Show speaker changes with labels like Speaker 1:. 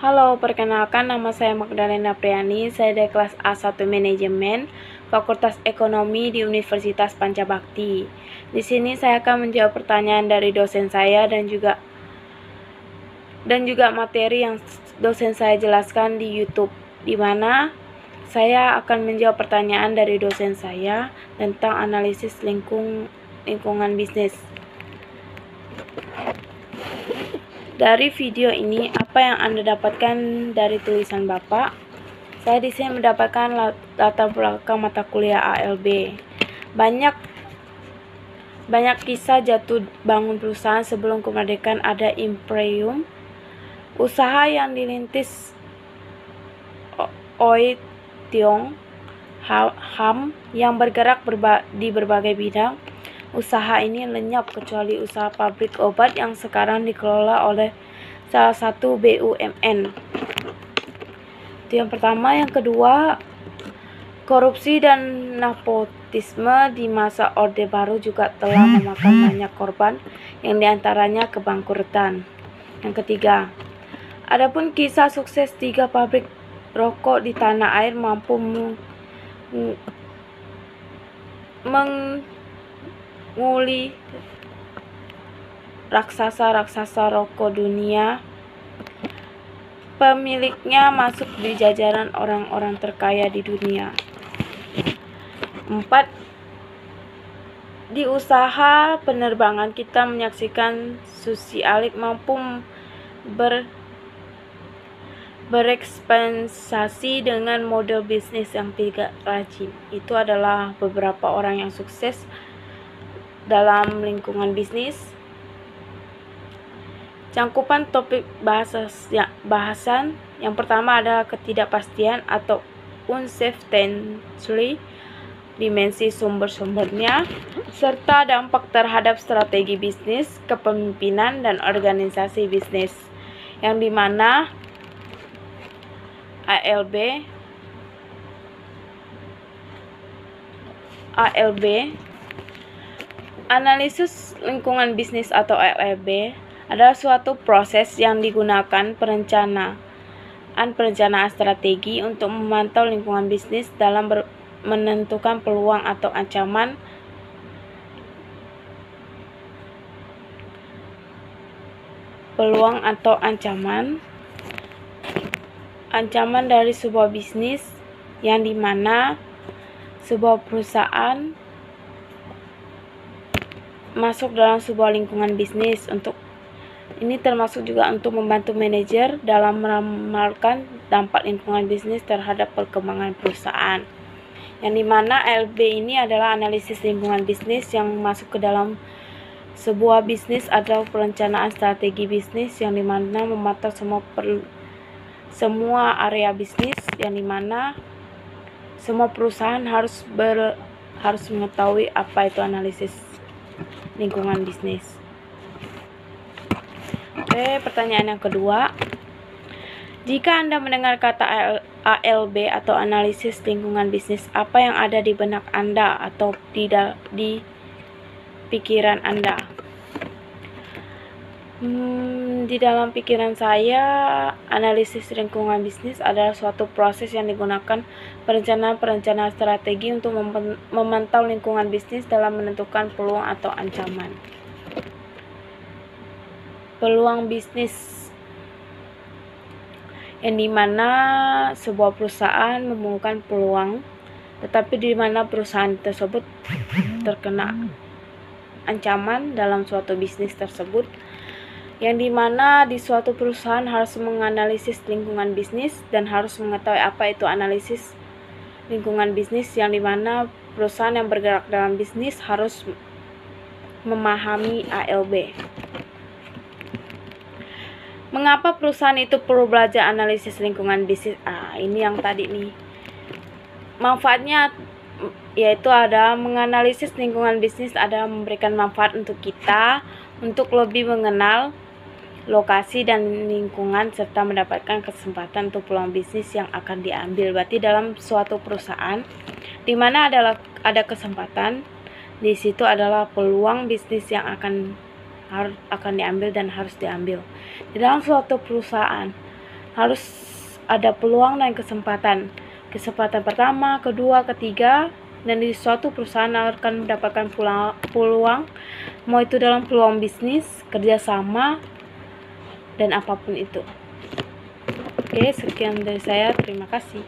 Speaker 1: Halo, perkenalkan nama saya Magdalena Priani. Saya dari kelas A1 Manajemen, Fakultas Ekonomi di Universitas Pancabakti. Di sini saya akan menjawab pertanyaan dari dosen saya dan juga materi yang dosen saya jelaskan di YouTube, di mana saya akan menjawab pertanyaan dari dosen saya tentang analisis lingkungan bisnis. Dari video ini, apa yang Anda dapatkan dari tulisan Bapak? Saya di sini mendapatkan latar belakang mata kuliah ALB. Banyak kisah jatuh bangun perusahaan sebelum kemerdekaan. Ada imperium, usaha yang dirintis Oei Tiong Ham yang bergerak di berbagai bidang. Usaha ini lenyap kecuali usaha pabrik obat yang sekarang dikelola oleh salah satu BUMN. Itu yang pertama. Yang kedua, korupsi dan nepotisme di masa Orde Baru juga telah memakan banyak korban, yang diantaranya kebangkrutan. Yang ketiga, adapun kisah sukses 3 pabrik rokok di tanah air mampu menguli raksasa rokok dunia. Pemiliknya masuk di jajaran orang-orang terkaya di dunia. 4. Di usaha penerbangan kita menyaksikan Susi Alik mampu berekspansi dengan model bisnis yang tidak rajin. Itu adalah beberapa orang yang sukses dalam lingkungan bisnis. Cangkupan topik bahasan yang pertama adalah ketidakpastian atau uncertainty, dimensi sumber-sumbernya, serta dampak terhadap strategi bisnis, kepemimpinan, dan organisasi bisnis, yang dimana ALB analisis lingkungan bisnis atau ALB adalah suatu proses yang digunakan perencanaan strategi untuk memantau lingkungan bisnis dalam menentukan peluang atau ancaman dari sebuah bisnis, yang dimana sebuah perusahaan masuk dalam sebuah lingkungan bisnis. Untuk ini termasuk juga untuk membantu manajer dalam meramalkan dampak lingkungan bisnis terhadap perkembangan perusahaan, yang dimana ALB ini adalah analisis lingkungan bisnis yang masuk ke dalam sebuah bisnis atau perencanaan strategi bisnis, yang dimana memantau semua area bisnis, yang dimana semua perusahaan harus mengetahui apa itu analisis lingkungan bisnis. Oke, pertanyaan yang kedua. Jika Anda mendengar kata ALB atau analisis lingkungan bisnis, apa yang ada di benak Anda atau di pikiran Anda? Di dalam pikiran saya, analisis lingkungan bisnis adalah suatu proses yang digunakan perencanaan strategi untuk memantau lingkungan bisnis dalam menentukan peluang atau ancaman. Peluang bisnis, yang dimana sebuah perusahaan menemukan peluang, tetapi di mana perusahaan tersebut terkena ancaman dalam suatu bisnis tersebut, yang dimana di suatu perusahaan harus menganalisis lingkungan bisnis dan harus mengetahui apa itu analisis lingkungan bisnis, yang dimana perusahaan yang bergerak dalam bisnis harus memahami ALB. Mengapa perusahaan itu perlu belajar analisis lingkungan bisnis? Ini yang tadi nih. Manfaatnya yaitu ada menganalisis lingkungan bisnis, ada memberikan manfaat untuk kita untuk lebih mengenal lokasi dan lingkungan serta mendapatkan kesempatan untuk peluang bisnis yang akan diambil. Berarti dalam suatu perusahaan di mana ada kesempatan, di situ adalah peluang bisnis yang akan diambil dan harus diambil. Di dalam suatu perusahaan harus ada peluang dan kesempatan. Kesempatan pertama, kedua, ketiga, dan di suatu perusahaan akan mendapatkan peluang, mau itu dalam peluang bisnis, kerjasama, dan apapun itu. Oke, sekian dari saya. Terima kasih.